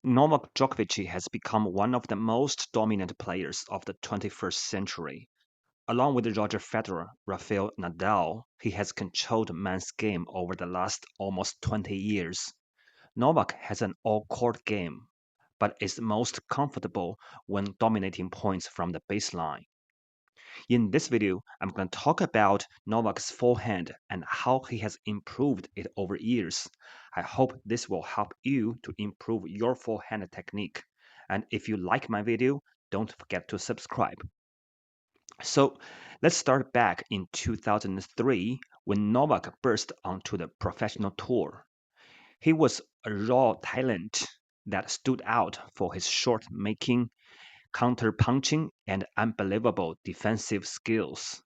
Novak Djokovic has become one of the most dominant players of the 21st century. Along with Roger Federer, Rafael Nadal, he has controlled men's game over the last almost 20 years. Novak has an all-court game, but is most comfortable when dominating points from the baseline. In this video, I'm going to talk about Novak's forehand and how he has improved it over years. I hope this will help you to improve your forehand technique. And if you like my video, don't forget to subscribe. So let's start back in 2003 when Novak burst onto the professional tour. He was a raw talent that stood out for his shot making, counter-punching, and unbelievable defensive skills.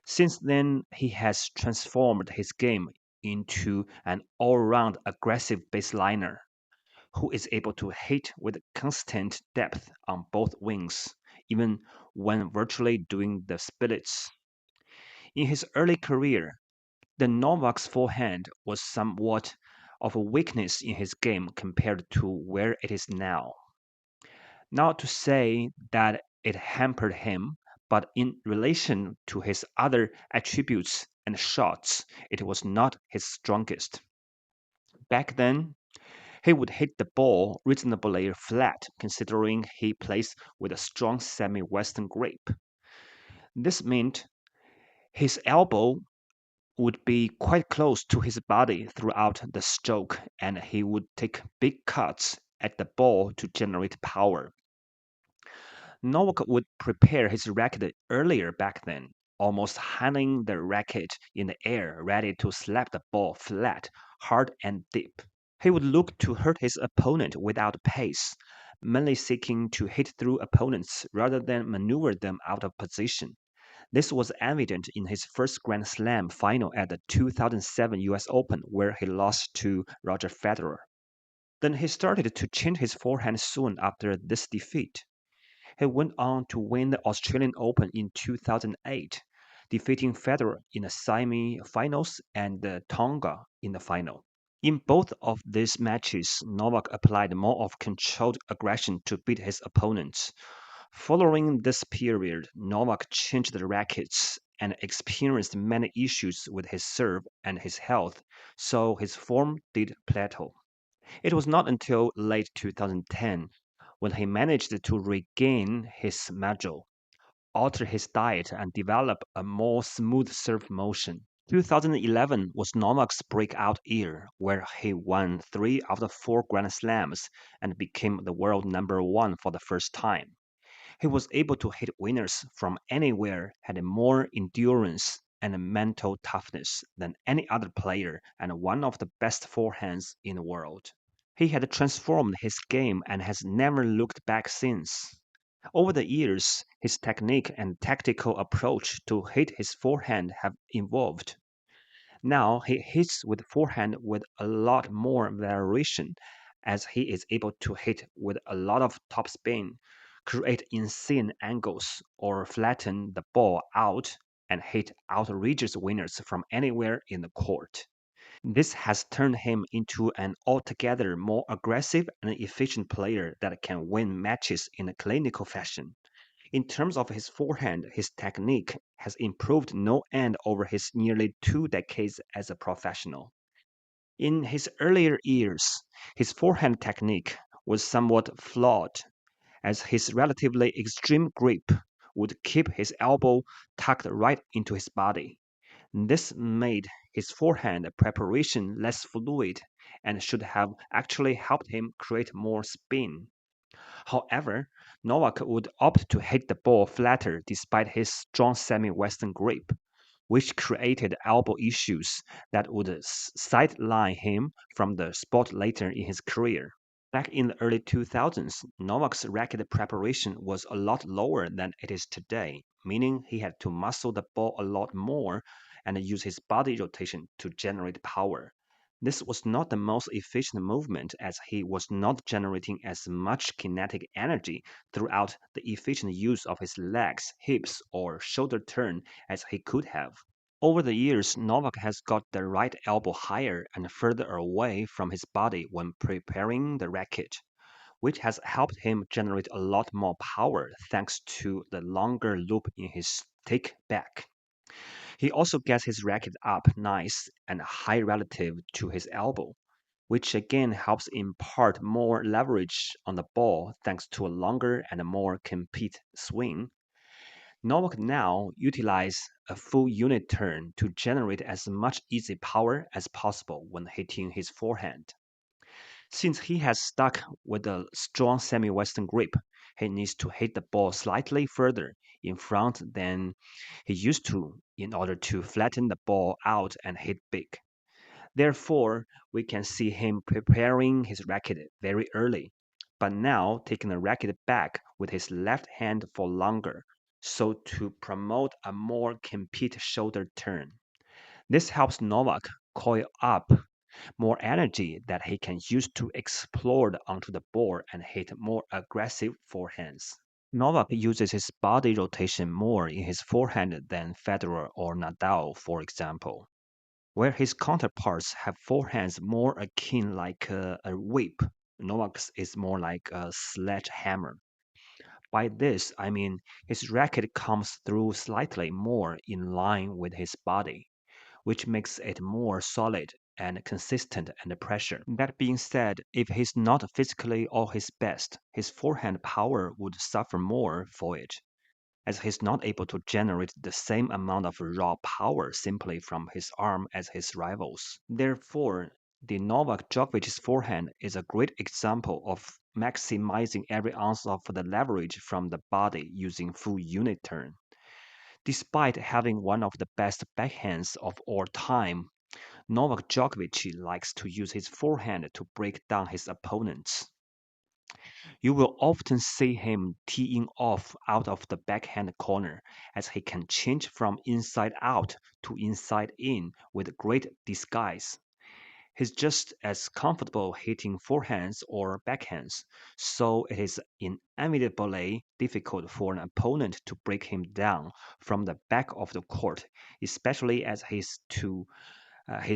Since then, he has transformed his game into an all-round aggressive baseliner who is able to hit with constant depth on both wings, even when virtually doing the splits. In his early career, the Novak's forehand was somewhat of a weakness in his game compared to where it is now. Not to say that it hampered him, but in relation to his other attributes and shots, it was not his strongest. Back then, he would hit the ball reasonably flat considering he plays with a strong semi-western grip. This meant his elbow would be quite close to his body throughout the stroke and he would take big cuts at the ball to generate power. Novak would prepare his racket earlier back then, almost hanging the racket in the air ready to slap the ball flat, hard and deep. He would look to hurt his opponent without pace, mainly seeking to hit through opponents rather than maneuver them out of position. This was evident in his first Grand Slam final at the 2007 US Open, where he lost to Roger Federer. Then he started to change his forehand soon after this defeat. He went on to win the Australian Open in 2008, defeating Federer in the semi-finals and Tonga in the final. In both of these matches, Novak applied more of controlled aggression to beat his opponents. Following this period, Novak changed the rackets and experienced many issues with his serve and his health, so his form did plateau. It was not until late 2010 when he managed to regain his mettle, alter his diet, and develop a more smooth serve motion. 2011 was Novak's breakout year, where he won 3 out of 4 Grand Slams and became the world number one for the first time. He was able to hit winners from anywhere, had more endurance and mental toughness than any other player, and one of the best forehands in the world. He had transformed his game and has never looked back since. Over the years, his technique and tactical approach to hit his forehand have evolved. Now he hits with forehand with a lot more variation as he is able to hit with a lot of topspin, create insane angles, or flatten the ball out and hit outrageous winners from anywhere in the court. This has turned him into an altogether more aggressive and efficient player that can win matches in a clinical fashion. In terms of his forehand, his technique has improved no end over his nearly 2 decades as a professional. In his earlier years, his forehand technique was somewhat flawed, as his relatively extreme grip would keep his elbow tucked right into his body. This made his forehand preparation less fluid and should have actually helped him create more spin. However, Novak would opt to hit the ball flatter despite his strong semi-western grip, which created elbow issues that would sideline him from the sport later in his career. Back in the early 2000s, Novak's racket preparation was a lot lower than it is today, meaning he had to muscle the ball a lot more and use his body rotation to generate power. This was not the most efficient movement as he was not generating as much kinetic energy throughout the efficient use of his legs, hips, or shoulder turn as he could have. Over the years, Novak has got the right elbow higher and further away from his body when preparing the racket. which has helped him generate a lot more power thanks to the longer loop in his take back. He also gets his racket up nice and high relative to his elbow, which again helps impart more leverage on the ball thanks to a longer and more complete swing. Novak now utilizes a full unit turn to generate as much easy power as possible when hitting his forehand. Since he has stuck with a strong semi-western grip, he needs to hit the ball slightly further in front than he used to in order to flatten the ball out and hit big. Therefore, we can see him preparing his racket very early, but now taking the racket back with his left hand for longer, so to promote a more complete shoulder turn. This helps Novak coil up more energy that he can use to explode onto the board and hit more aggressive forehands. Novak uses his body rotation more in his forehand than Federer or Nadal, for example, where his counterparts have forehands more akin like a whip. Novak's is more like a sledgehammer. By this, I mean his racket comes through slightly more in line with his body, which makes it more solid and consistent under pressure. That being said, if he's not physically or his best, his forehand power would suffer more for it, as he's not able to generate the same amount of raw power simply from his arm as his rivals. Therefore, the Novak Djokovic's forehand is a great example of maximizing every ounce of the leverage from the body using full unit turn. Despite having one of the best backhands of all time, Novak Djokovic likes to use his forehand to break down his opponents. You will often see him teeing off out of the backhand corner, as he can change from inside out to inside in with great disguise. He's just as comfortable hitting forehands or backhands, so it is inevitably difficult for an opponent to break him down from the back of the court, especially as he's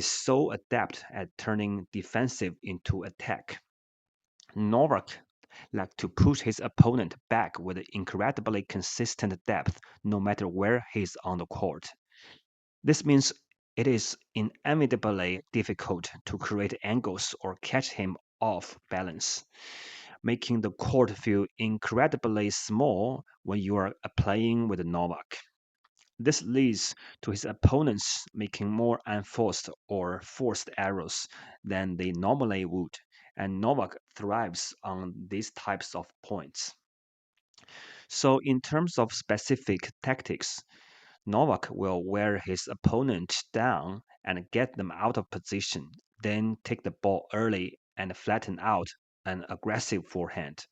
so adept at turning defensive into attack. Novak likes to push his opponent back with incredibly consistent depth no matter where he's on the court. This means it is inevitably difficult to create angles or catch him off balance, making the court feel incredibly small when you are playing with Novak. This leads to his opponents making more unforced or forced errors than they normally would, and Novak thrives on these types of points. So, in terms of specific tactics, Novak will wear his opponent down and get them out of position, then take the ball early and flatten out an aggressive forehand.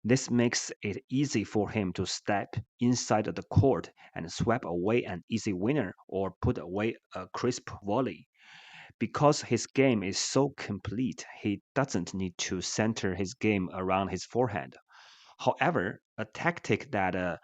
This makes it easy for him to step inside the court and sweep away an easy winner or put away a crisp volley. Because his game is so complete, he doesn't need to center his game around his forehand. However, a tactic that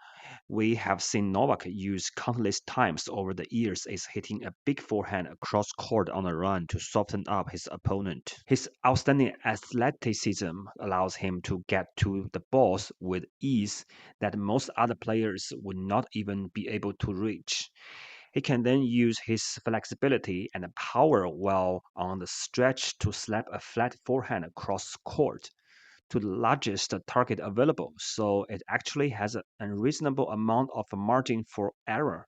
we have seen Novak use countless times over the years is hitting a big forehand across court on a run to soften up his opponent. His outstanding athleticism allows him to get to the balls with ease that most other players would not even be able to reach. He can then use his flexibility and power while on the stretch to slap a flat forehand across court to the largest target available, so it actually has an unreasonable amount of margin for error.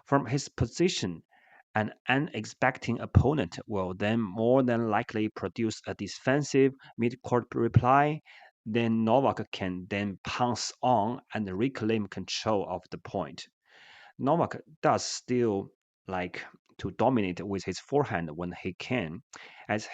From his position, an unexpected opponent will then more than likely produce a defensive mid-court reply. Then Novak can then pounce on and reclaim control of the point. Novak does still like to dominate with his forehand when he can, as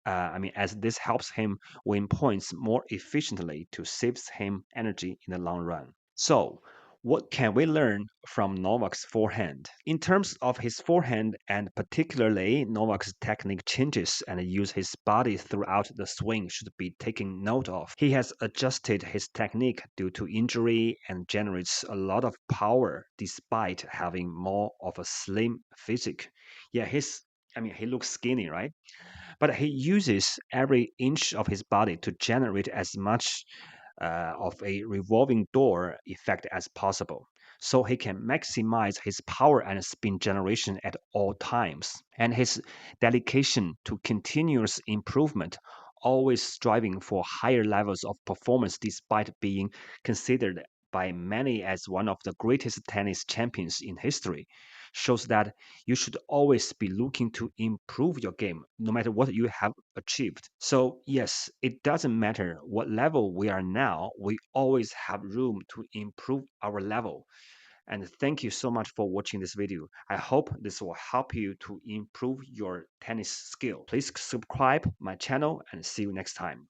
as this helps him win points more efficiently to saves him energy in the long run. So, what can we learn from Novak's forehand? In terms of his forehand, and particularly Novak's technique changes and use his body throughout the swing should be taken note of. He has adjusted his technique due to injury and generates a lot of power despite having more of a slim physique. Yeah, his I mean, he looks skinny, right? But he uses every inch of his body to generate as much of a revolving door effect as possible. So he can maximize his power and spin generation at all times. And his dedication to continuous improvement, always striving for higher levels of performance despite being considered by many as one of the greatest tennis champions in history, shows that you should always be looking to improve your game no matter what you have achieved. So, yes, it doesn't matter what level we are now, we always have room to improve our level. And thank you so much for watching this video. I hope this will help you to improve your tennis skill. Please subscribe my channel and see you next time.